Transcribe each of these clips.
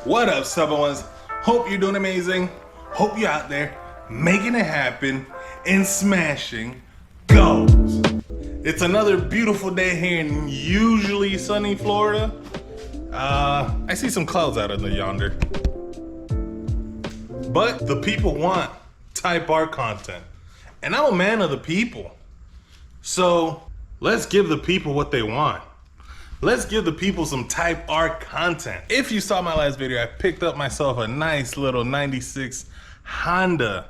What up, stubborn ones? Hope you're doing amazing. Hope you're out there making it happen and smashing goals. It's another beautiful day here in usually sunny Florida. I see some clouds out of the yonder. But the people want Type R content. And I'm a man of the people. So let's give the people what they want. Let's give the people some Type R content. If you saw my last video, I picked up myself a nice little 96 Honda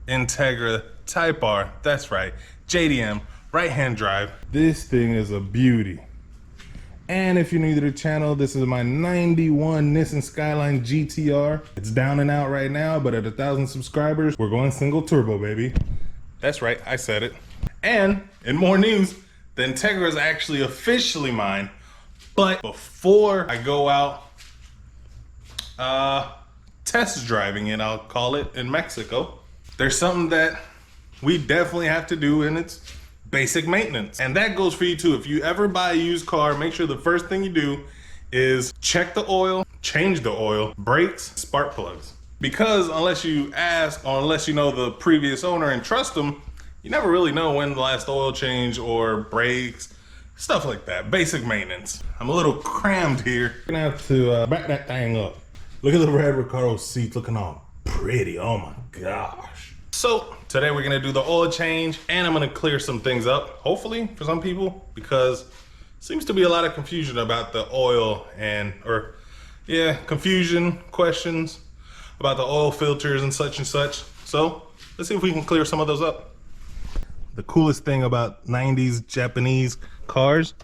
Integra Type R. That's right, JDM, right-hand drive. This thing is a beauty. And if you're new to the channel, this is my 91 Nissan Skyline GTR. It's down and out right now, but at 1,000 subscribers, we're going single turbo, baby. That's right, I said it. And in more news, the Integra is actually officially mine. But before I go out test driving it, I'll call it, in Mexico, there's something that we definitely have to do, and it's basic maintenance. And that goes for you too. If you ever buy a used car, make sure the first thing you do is check the oil, change the oil, brakes, spark plugs. Because unless you ask, or unless you know the previous owner and trust them, you never really know when the last oil change or brakes, stuff like that, basic maintenance. I'm a little crammed here. Gonna have to back that thing up. Look at the red Recaro seats looking all pretty, oh my gosh. So today we're gonna do the oil change and I'm gonna clear some things up, hopefully for some people, because seems to be a lot of confusion about the oil confusion, questions about the oil filters and such. So let's see if we can clear some of those up. The coolest thing about 90s Japanese cars,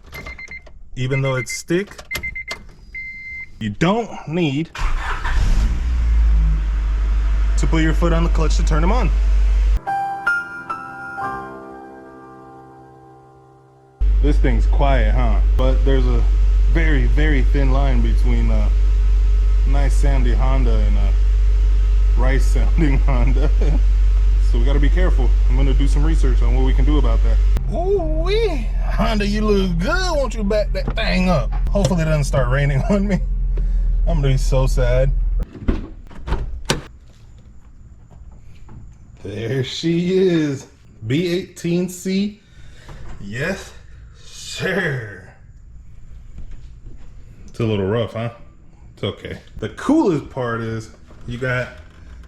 even though it's stick, you don't need to put your foot on the clutch to turn them on. This thing's quiet, huh? But there's a very, very thin line between a nice sounding Honda and a rice sounding Honda. So we gotta be careful. I'm gonna do some research on what we can do about that. Ooh-wee, Honda, you look good. Won't you back that thing up? Hopefully it doesn't start raining on me. I'm gonna be so sad. There she is, B18C. Yes, sir. It's a little rough, huh? It's okay. The coolest part is you got,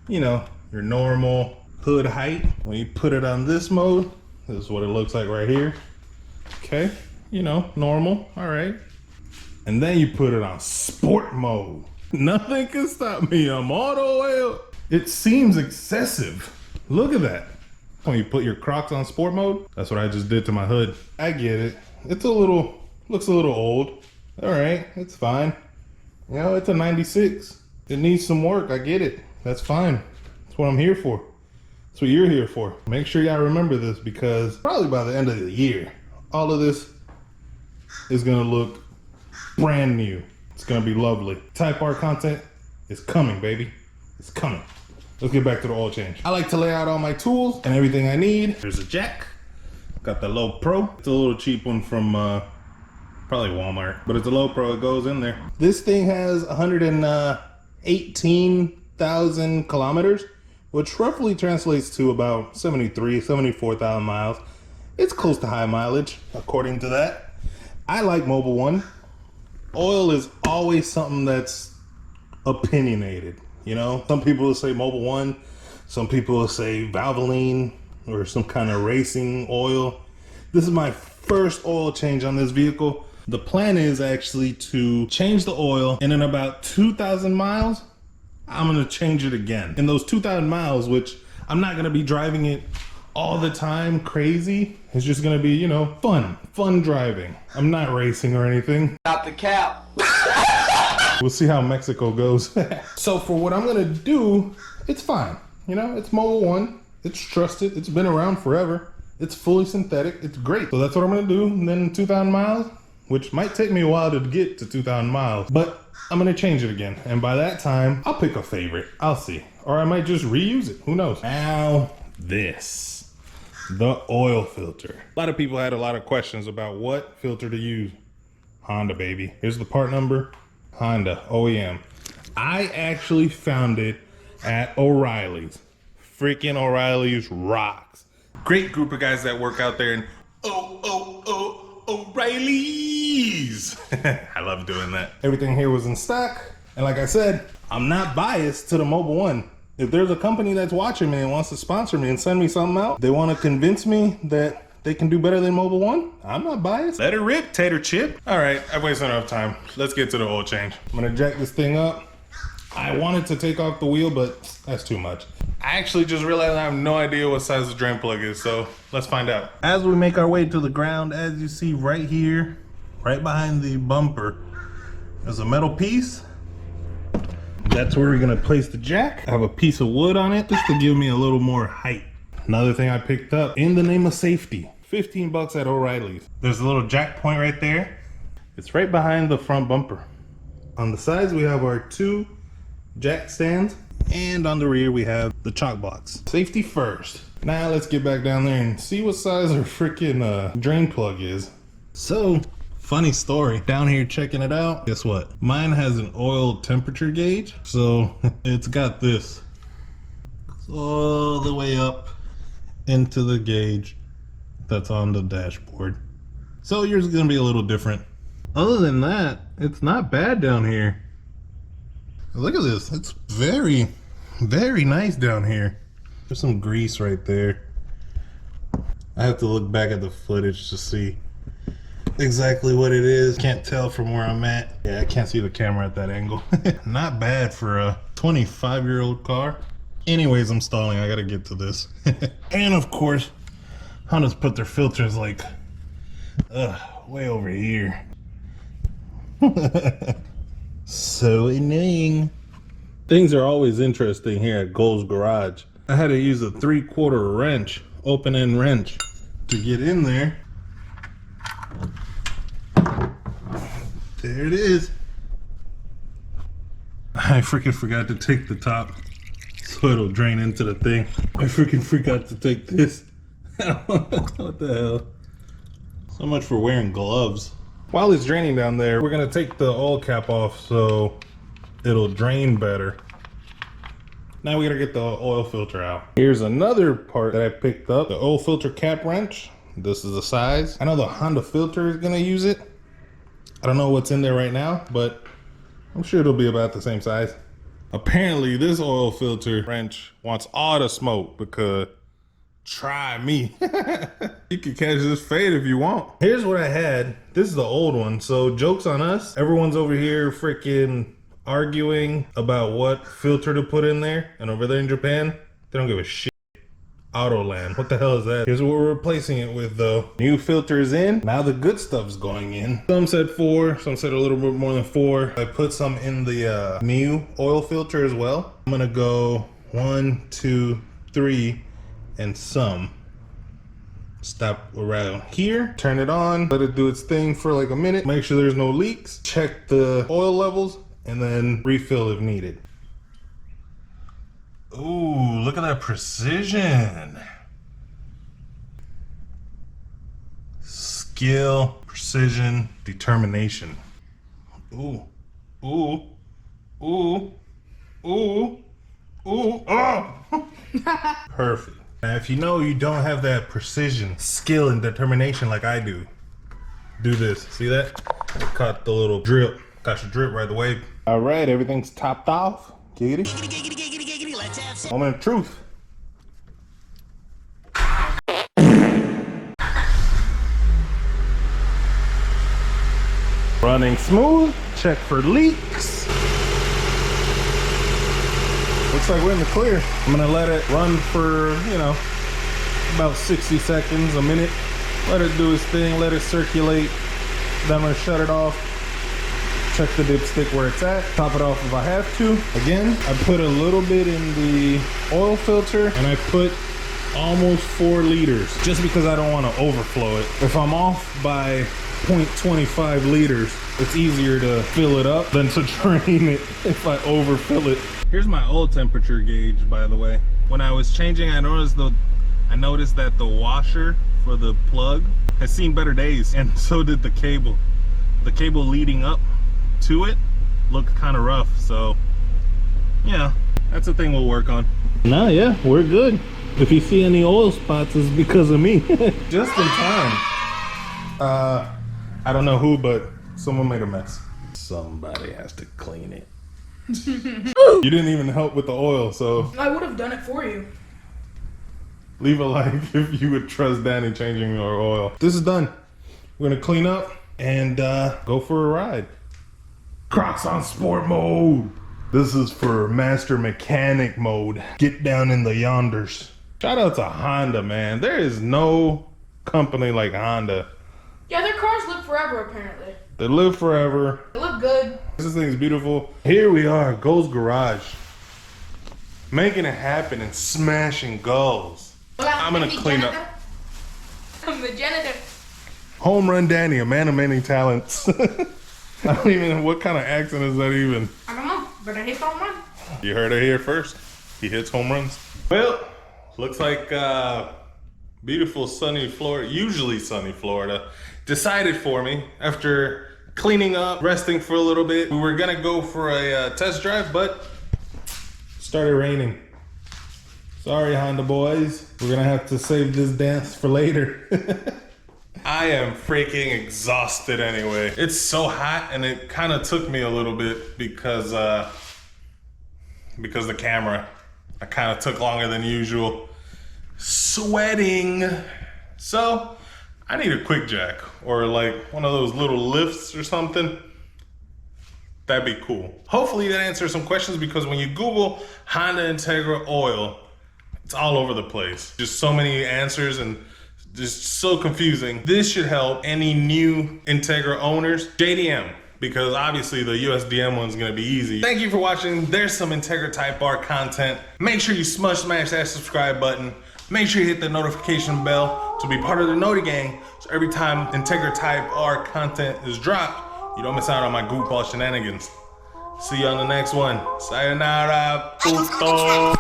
you know, your normal hood height. When you put it on this mode, this is what it looks like right here. Okay, you know, normal, all right. And then you put it on sport mode. Nothing can stop me, I'm all the way up. It seems excessive. Look at that. When you put your Crocs on sport mode, that's what I just did to my hood. I get it. It's a little, looks a little old. All right, it's fine. You know, it's a 96. It needs some work, I get it. That's fine. That's what I'm here for. That's what you're here for. Make sure y'all remember this, because probably by the end of the year, all of this is gonna look brand new. It's gonna be lovely. Type R content is coming, baby. It's coming. Let's get back to the oil change. I like to lay out all my tools and everything I need. There's a jack. Got the Low Pro. It's a little cheap one from probably Walmart, but it's a Low Pro. It goes in there. This thing has 118,000 kilometers, which roughly translates to about 74,000 miles. It's close to high mileage, according to that. I like Mobil 1. Oil is always something that's opinionated, you know? Some people will say Mobil 1, some people will say Valvoline, or some kind of racing oil. This is my first oil change on this vehicle. The plan is actually to change the oil, and in about 2,000 miles, I'm gonna change it again. In those 2,000 miles, which I'm not gonna be driving it all the time crazy. It's just gonna be, you know, fun driving. I'm not racing or anything. Not the cap. We'll see how Mexico goes. So for what I'm gonna do, it's fine. You know, it's Mobil 1, it's trusted, it's been around forever. It's fully synthetic, it's great. So that's what I'm gonna do. And then 2,000 miles, which might take me a while to get to 2,000 miles, but I'm gonna change it again. And by that time, I'll pick a favorite. I'll see. Or I might just reuse it, who knows? Now this, the oil filter. A lot of people had a lot of questions about what filter to use. Honda, baby. Here's the part number, Honda, OEM. I actually found it at O'Reilly's. Freaking O'Reilly's rocks. Great group of guys that work out there in O'Reilly's. I love doing that. Everything here was in stock. And like I said, I'm not biased to the Mobile One. If there's a company that's watching me and wants to sponsor me and send me something out, they want to convince me that they can do better than Mobile One, I'm not biased. Let it rip, tater chip. All right, I've wasted enough time. Let's get to the oil change. I'm gonna jack this thing up. I wanted to take off the wheel, but that's too much. I actually just realized I have no idea what size the drain plug is, so let's find out. As we make our way to the ground, as you see right here, right behind the bumper, there's a metal piece. That's where we're gonna place the jack. I have a piece of wood on it just to give me a little more height. Another thing I picked up in the name of safety, 15 bucks at O'Reilly's. There's a little jack point right there. It's right behind the front bumper. On the sides, we have our 2 jack stands, and on the rear, we have the chock box. Safety first. Now let's get back down there and see what size our freaking drain plug is. So, funny story, down here checking it out, guess what? Mine has an oil temperature gauge, so it's got this all the way up into the gauge that's on the dashboard. So yours is gonna be a little different. Other than that, it's not bad down here. Look at this, it's very, very nice down here. There's some grease right there. I have to look back at the footage to see exactly what it is. Can't tell from where I'm at. Yeah, I can't see the camera at that angle. Not bad for a 25-year-old car. Anyways, I'm stalling, I gotta get to this. And of course, Honda's put their filters like, way over here. So annoying. Things are always interesting here at Gold's Garage. I had to use a 3/4 wrench, open end wrench, to get in there. There it is. I freaking forgot to take the top so it'll drain into the thing. I freaking forgot to take this. What the hell? So much for wearing gloves. While it's draining down there, we're gonna take the oil cap off so it'll drain better. Now we gotta get the oil filter out. Here's another part that I picked up, the oil filter cap wrench. This is the size. I know the Honda filter is gonna use it. I don't know what's in there right now, but I'm sure it'll be about the same size. Apparently this oil filter wrench wants all the smoke because try me. You can catch this fade if you want. Here's what I had. This is the old one, so joke's on us. Everyone's over here freaking arguing about what filter to put in there, and over there in Japan, they don't give a shit. Autoland, what the hell is that? Here's what we're replacing it with though. New filters in, now the good stuff's going in. Some said 4, some said a little bit more than 4. I put some in the new oil filter as well. I'm gonna go 1, 2, 3, and some. Stop around here, turn it on, let it do its thing for like a minute, make sure there's no leaks, check the oil levels, and then refill if needed. Ooh, look at that precision. Skill, precision, determination. Ooh, ooh, ooh, ooh, ooh, oh! Perfect. Now, if you know you don't have that precision, skill, and determination like I do, do this. See that? I caught the little drip. Got your drip right away. All right, everything's topped off. Giggity. Let's have some. Moment of truth. Running smooth. Check for leaks. Looks like we're in the clear. I'm gonna let it run for, you know, about 60 seconds, a minute. Let it do its thing, let it circulate. Then I'm gonna shut it off. Check the dipstick where it's at. Top it off if I have to. Again, I put a little bit in the oil filter and I put almost 4 liters just because I don't want to overflow it. If I'm off by 0.25 liters, it's easier to fill it up than to drain it if I overfill it. Here's my oil temperature gauge, by the way. When I was changing, I noticed that the washer for the plug has seen better days, and so did the cable. The cable leading up to it looked kind of rough, so yeah, that's the thing we'll work on. No, yeah, we're good. If you see any oil spots, it's because of me. Just in time. I don't know who, but someone made a mess. Somebody has to clean it. You didn't even help with the oil, so. I would have done it for you. Leave a like if you would trust Danny changing our oil. This is done. We're gonna clean up and go for a ride. Crocs on sport mode. This is for master mechanic mode. Get down in the yonders. Shout out to Honda, man. There is no company like Honda. Yeah, their cars live forever, apparently. They live forever. They look good. This thing's beautiful. Here we are, Goals Garage. Making it happen and smashing goals. I'm gonna clean up. I'm the janitor. Home Run Danny, a man of many talents. I don't even know what kind of accent is that even. I don't know, but I hit home run. You heard it here first. He hits home runs. Well, looks like beautiful sunny Florida, usually sunny Florida, decided for me after cleaning up, resting for a little bit. We were gonna go for a test drive, but started raining. Sorry, Honda boys. We're gonna have to save this dance for later. I am freaking exhausted anyway. It's so hot and it kind of took me a little bit because the camera, I kind of took longer than usual. Sweating. So I need a quick jack or like one of those little lifts or something. That'd be cool. Hopefully that answers some questions because when you Google Honda Integra oil, it's all over the place. Just so many answers and just so confusing. This should help any new Integra owners. JDM, because obviously the USDM one's gonna be easy. Thank you for watching. There's some Integra Type R content. Make sure you smash that subscribe button. Make sure you hit the notification bell to be part of the Noti gang. So every time Integra Type R content is dropped, you don't miss out on my goofball shenanigans. See you on the next one. Sayonara, puto.